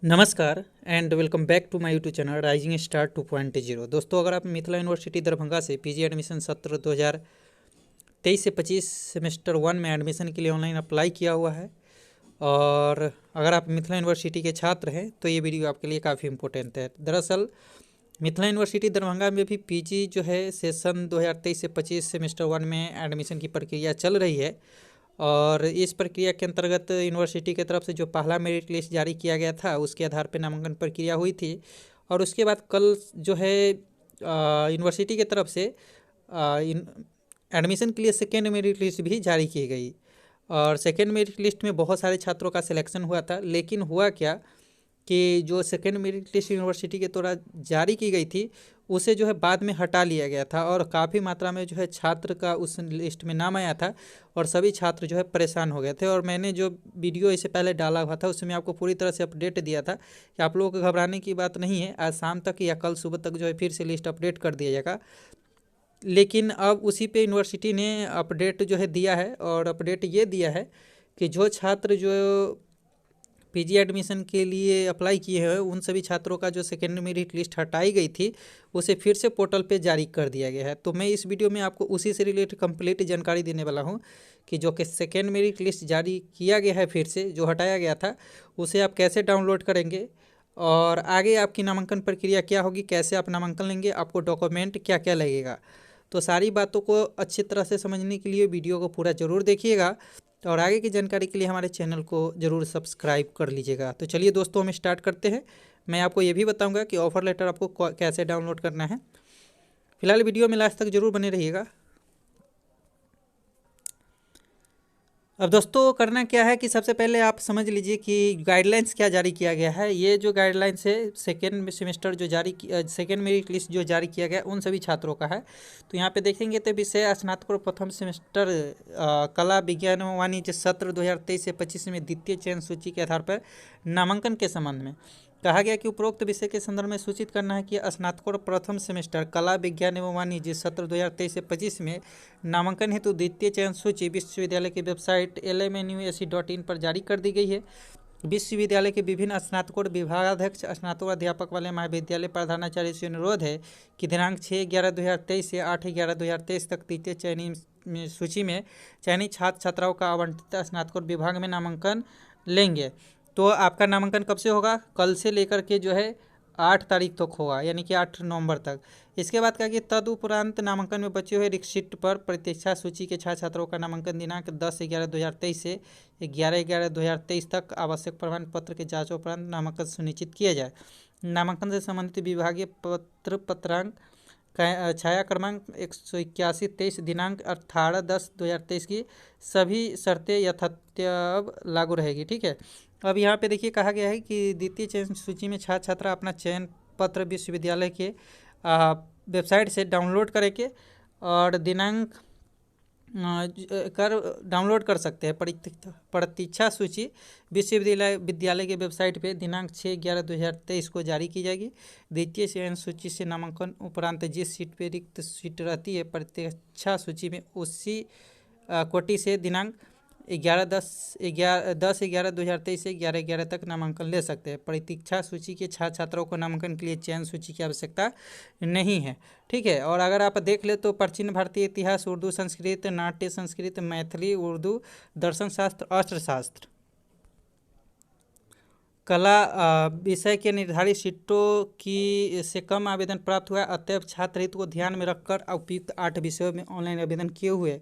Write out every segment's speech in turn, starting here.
नमस्कार and welcome back to my YouTube channel rising star 2.0। दोस्तों, अगर आप मिथिला यूनिवर्सिटी दरभंगा से पीजी एडमिशन सत्र 2023 से 25 सेमेस्टर 1 में एडमिशन के लिए ऑनलाइन अप्लाई किया हुआ है और अगर आप मिथिला यूनिवर्सिटी के छात्र हैं तो ये वीडियो आपके लिए काफ़ी इंपॉर्टेंट है। दरअसल मिथिला यूनिवर्सिटी दरभंगा में भी पीजी जो है सेशन 2023 से 25 सेमेस्टर 1 में एडमिशन की प्रक्रिया चल रही है और इस प्रक्रिया के अंतर्गत यूनिवर्सिटी की तरफ से जो पहला मेरिट लिस्ट जारी किया गया था उसके आधार पर नामांकन प्रक्रिया हुई थी और उसके बाद कल जो है यूनिवर्सिटी की तरफ से एडमिशन के लिए सेकेंड मेरिट लिस्ट भी जारी की गई और सेकेंड मेरिट लिस्ट में बहुत सारे छात्रों का सिलेक्शन हुआ था। लेकिन हुआ क्या कि जो सेकेंड मेरिट लिस्ट यूनिवर्सिटी के द्वारा जारी की गई थी उसे जो है बाद में हटा लिया गया था और काफ़ी मात्रा में जो है छात्र का उस लिस्ट में नाम आया था और सभी छात्र जो है परेशान हो गए थे। और मैंने जो वीडियो इससे पहले डाला हुआ था उसमें आपको पूरी तरह से अपडेट दिया था कि आप लोगों को घबराने की बात नहीं है, आज शाम तक या कल सुबह तक जो है फिर से लिस्ट अपडेट कर दिया जाएगा। लेकिन अब उसी पे यूनिवर्सिटी ने अपडेट जो है दिया है और अपडेट ये दिया है कि जो छात्र जो पीजी एडमिशन के लिए अप्लाई किए हैं उन सभी छात्रों का जो सेकेंड मेरिट लिस्ट हटाई गई थी उसे फिर से पोर्टल पे जारी कर दिया गया है। तो मैं इस वीडियो में आपको उसी से रिलेटेड कंप्लीट जानकारी देने वाला हूं कि जो कि सेकेंड मेरिट लिस्ट जारी किया गया है फिर से जो हटाया गया था उसे आप कैसे डाउनलोड करेंगे और आगे आपकी नामांकन प्रक्रिया क्या होगी, कैसे आप नामांकन लेंगे, आपको डॉक्यूमेंट क्या क्या लगेगा। तो सारी बातों को अच्छी तरह से समझने के लिए वीडियो को पूरा ज़रूर देखिएगा और आगे की जानकारी के लिए हमारे चैनल को ज़रूर सब्सक्राइब कर लीजिएगा। तो चलिए दोस्तों, हम स्टार्ट करते हैं। मैं आपको ये भी बताऊंगा कि ऑफ़र लेटर आपको कैसे डाउनलोड करना है। फिलहाल वीडियो में लास्ट तक ज़रूर बने रहिएगा। अब दोस्तों, करना क्या है कि सबसे पहले आप समझ लीजिए कि गाइडलाइंस क्या जारी किया गया है। ये जो गाइडलाइंस है सेकेंड सेमेस्टर जो सेकेंड मेरिट लिस्ट जो जारी किया गया उन सभी छात्रों का है। तो यहाँ पे देखेंगे तो विषय स्नातकोत्तर प्रथम सेमेस्टर कला विज्ञान एवं वाणिज्य सत्र 2023 से 25 में द्वितीय चयन सूची के आधार पर नामांकन के संबंध में कहा गया कि उपरोक्त विषय के संदर्भ में सूचित करना है कि स्नातकोत्तर प्रथम सेमेस्टर कला विज्ञान एवं वाणिज्य सत्र 2023 से 25 में नामांकन हेतु द्वितीय चयन सूची विश्वविद्यालय की वेबसाइट lmnuac.in पर जारी कर दी गई है। विश्वविद्यालय के विभिन्न स्नातकोत्तर विभागाध्यक्ष स्नातकोत्तर अध्यापक वाले महाविद्यालय प्रधानाचार्य से अनुरोध है कि दिनांक 6/11/2023 से 8/11/2023 तक द्वितीय चयनी सूची में चयनित छात्र छात्राओं का आवंटित स्नातकोत्तर विभाग में नामांकन लेंगे। तो आपका नामांकन कब से होगा? कल से लेकर के जो है 8 तारीख तक होगा, यानी कि 8 नवंबर तक। इसके बाद कहा कि तदुपरांत नामांकन में बचे हुए रिक्त सीट पर प्रतीक्षा सूची के छात्र छात्रों का नामांकन दिनांक 10/11/2023 से 11/11/2023 तक आवश्यक प्रमाण पत्र के जांच उपरांत नामांकन सुनिश्चित किया जाए। नामांकन से संबंधित विभागीय पत्रांक छाया क्रमांक 181-23 दिनांक 18/10/2023 की सभी शर्तें यथावत लागू रहेगी। ठीक है। अब यहाँ पे देखिए कहा गया है कि द्वितीय चयन सूची में छात्र छात्रा अपना चयन पत्र विश्वविद्यालय के वेबसाइट से डाउनलोड करेंगे और दिनांक डाउनलोड कर सकते हैं। प्रतीक्षा सूची विश्वविद्यालय के वेबसाइट पे दिनांक 6/11/2023 को जारी की जाएगी। द्वितीय चयन सूची से नामांकन उपरांत जिस सीट पे रिक्त सीट रहती है प्रतीक्षा सूची में उसी कोटि से दिनांक 10/11/2023 से 11/11 तक नामांकन ले सकते हैं। प्रतीक्षा सूची के छात्र छात्राओं को नामांकन के लिए चयन सूची की आवश्यकता नहीं है। ठीक है। और अगर आप देख ले तो प्राचीन भारतीय इतिहास, उर्दू, संस्कृत, नाट्य, संस्कृत, मैथिली, उर्दू, दर्शन शास्त्र, अर्थशास्त्र, कला विषय के निर्धारित सीटों की से कम आवेदन प्राप्त हुआ। अतएव छात्र हित को ध्यान में रखकर उपयुक्त 8 विषयों में ऑनलाइन आवेदन किए हुए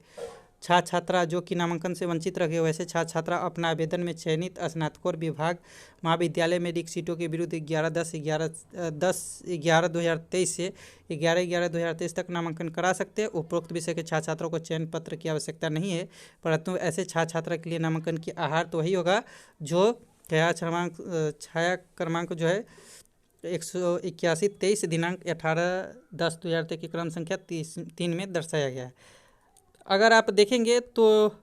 छात्र छात्रा जो कि नामांकन से वंचित रहे वैसे छात्र छात्रा अपना आवेदन में चयनित स्नातकोत्तर विभाग महाविद्यालय में रिक्त सीटों के विरुद्ध 10/11/2023 से 11/11/2023 तक नामांकन करा सकते हैं। उपरोक्त विषय के छात्र छात्रों को चयन पत्र की आवश्यकता नहीं है, परंतु ऐसे छात्र छात्रा के लिए नामांकन की आहार तो वही होगा जो छाया क्रमांक जो है 181-23 दिनांक 18/10/2023 की क्रम संख्या 3 में दर्शाया गया है। अगर आप देखेंगे तो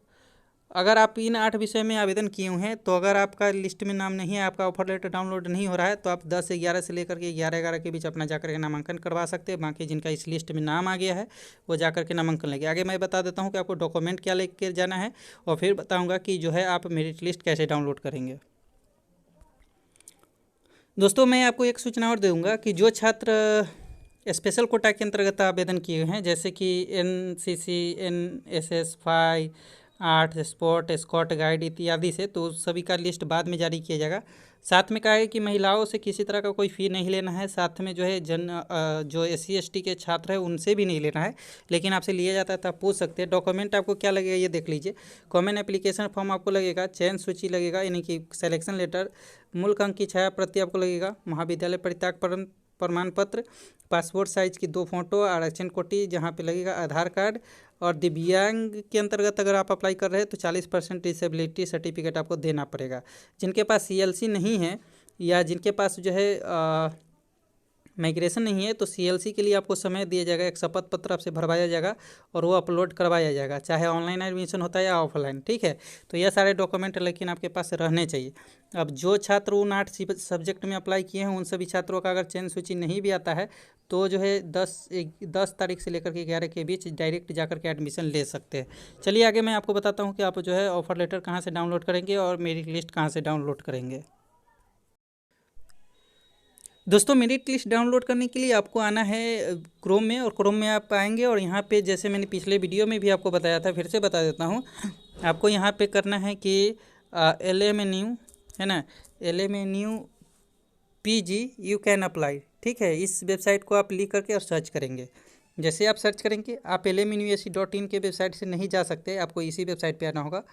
अगर आप इन 8 विषय में आवेदन किए हुए हैं तो अगर आपका लिस्ट में नाम नहीं है, आपका ऑफर लेटर डाउनलोड नहीं हो रहा है, तो आप 10/11 से लेकर के 11/11 के बीच अपना जाकर के नामांकन करवा सकते हैं। बाकी जिनका इस लिस्ट में नाम आ गया है वो जाकर के नामांकन लेंगे। आगे मैं बता देता हूँ कि आपको डॉक्यूमेंट क्या लेकर जाना है और फिर बताऊँगा कि जो है आप मेरिट लिस्ट कैसे डाउनलोड करेंगे। दोस्तों मैं आपको एक सूचना और दूंगा कि जो छात्र स्पेशल कोटा के अंतर्गत आवेदन किए हैं, जैसे कि NCC, NSS 5, art, sport, scout guide इत्यादि से, तो सभी का लिस्ट बाद में जारी किया जाएगा। साथ में कहा है कि महिलाओं से किसी तरह का कोई फ़ी नहीं लेना है। साथ में जो है जो SC ST के छात्र हैं उनसे भी नहीं लेना है, लेकिन आपसे लिया जाता है तो आप पूछ सकते हैं। डॉक्यूमेंट आपको क्या लगेगा ये देख लीजिए। कॉमन एप्लीकेशन फॉर्म आपको लगेगा, चयन सूची लगेगा यानी कि सिलेक्शन लेटर, मूल अंक की छाया प्रति आपको लगेगा, महाविद्यालय परित्याग प्रमाण पत्र, पासपोर्ट साइज की 2 फोटो, आरक्षण कोटि जहाँ पे लगेगा, आधार कार्ड, और दिव्यांग के अंतर्गत अगर आप अप्लाई कर रहे हैं तो 40% डिसेबिलिटी सर्टिफिकेट आपको देना पड़ेगा। जिनके पास CLC नहीं है या जिनके पास जो है माइग्रेशन नहीं है, तो CLC के लिए आपको समय दिया जाएगा, एक शपथ पत्र आपसे भरवाया जाएगा और वो अपलोड करवाया जाएगा, चाहे ऑनलाइन एडमिशन होता है या ऑफलाइन। ठीक है, तो यह सारे डॉक्यूमेंट लेकिन आपके पास रहने चाहिए। अब जो छात्र उन 8 सब्जेक्ट में अप्लाई किए हैं उन सभी छात्रों का अगर चयन सूची नहीं भी आता है तो जो है 10 तारीख से लेकर के 11 के बीच डायरेक्ट जाकर के एडमिशन ले सकते हैं। चलिए आगे मैं आपको बताता हूँ कि आप जो है ऑफर लेटर कहाँ से डाउनलोड करेंगे और मेरिट लिस्ट कहाँ से डाउनलोड करेंगे। दोस्तों मेरिट लिस्ट डाउनलोड करने के लिए आपको आना है क्रोम में, और क्रोम में आप आएंगे और यहाँ पे जैसे मैंने पिछले वीडियो में भी आपको बताया था, फिर से बता देता हूँ। आपको यहाँ पे करना है कि LMNU है ना, LMNU PG you can apply. ठीक है, इस वेबसाइट को आप लिख करके और सर्च करेंगे। जैसे आप सर्च करेंगे, आप LMNUSC.in के वेबसाइट से नहीं जा सकते, आपको इसी वेबसाइट पे आना होगा।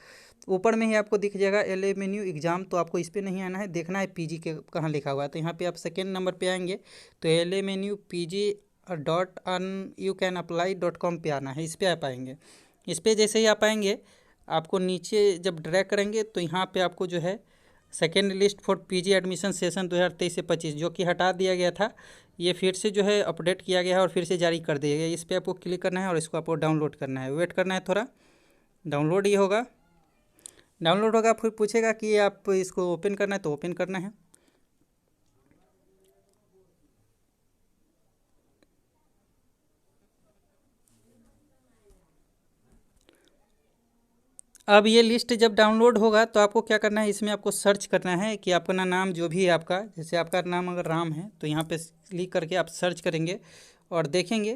ऊपर में ही आपको दिख जाएगा LMNU एग्ज़ाम, तो आपको इस पर नहीं आना है, देखना है PG के कहाँ लिखा हुआ है। तो यहाँ पे आप सेकेंड नंबर पे आएंगे तो LMNUPG.UCANApply.com पे आना है, इस पर आप आएंगे। इस पर जैसे ही आप आएंगे, आपको नीचे जब ड्रैग करेंगे तो यहाँ पे आपको जो है second list for PG admission session 2023 से 25 जो कि हटा दिया गया था, ये फिर से जो है अपडेट किया गया है और फिर से जारी कर दिया गया। इस पर आपको क्लिक करना है और इसको आपको डाउनलोड करना है, वेट करना है थोड़ा, डाउनलोड ही होगा। डाउनलोड होगा, फिर पूछेगा कि आप इसको ओपन करना है तो ओपन करना है। अब ये लिस्ट जब डाउनलोड होगा तो आपको क्या करना है, इसमें आपको सर्च करना है कि अपना नाम जो भी है आपका, जैसे आपका नाम अगर राम है तो यहाँ पे क्लिक करके आप सर्च करेंगे और देखेंगे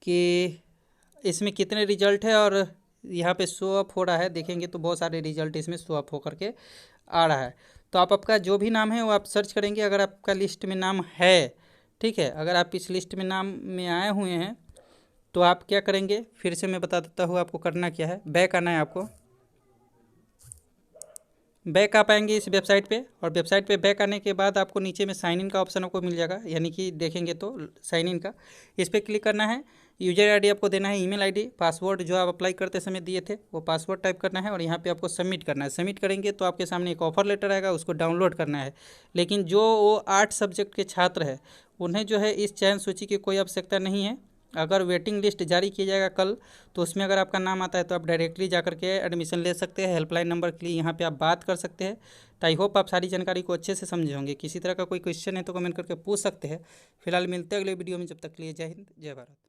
कि इसमें कितने रिजल्ट है, और यहाँ पे शो अप हो रहा है, देखेंगे तो बहुत सारे रिजल्ट इसमें शो अप होकर के आ रहा है। तो आप आपका जो भी नाम है वो आप सर्च करेंगे, अगर आपका लिस्ट में नाम है, ठीक है, अगर आप इस लिस्ट में नाम में आए हुए हैं तो आप क्या करेंगे, फिर से मैं बता देता हूँ आपको करना क्या है। बैक आना है आपको, बैक आ पाएंगे इस वेबसाइट पे, और वेबसाइट पे बैक आने के बाद आपको नीचे में साइन इन का ऑप्शन आपको मिल जाएगा, यानी कि देखेंगे तो साइन इन का, इस पर क्लिक करना है। यूजर आईडी आपको देना है, ईमेल आईडी, पासवर्ड जो आप अप्लाई करते समय दिए थे वो पासवर्ड टाइप करना है, और यहाँ पे आपको सबमिट करना है। सबमिट करेंगे तो आपके सामने एक ऑफर लेटर आएगा, उसको डाउनलोड करना है। लेकिन जो वो 8 सब्जेक्ट के छात्र हैं उन्हें जो है इस चयन सूची की कोई आवश्यकता नहीं है। अगर वेटिंग लिस्ट जारी किया जाएगा कल, तो उसमें अगर आपका नाम आता है तो आप डायरेक्टली जाकर के एडमिशन ले सकते हैं। हेल्पलाइन नंबर के लिए यहाँ पे आप बात कर सकते हैं। तो आई होप आप सारी जानकारी को अच्छे से समझे होंगे। किसी तरह का कोई क्वेश्चन है तो कमेंट करके पूछ सकते हैं। फिलहाल मिलते हैं अगले वीडियो में, जब तक के लिए जय हिंद जय भारत।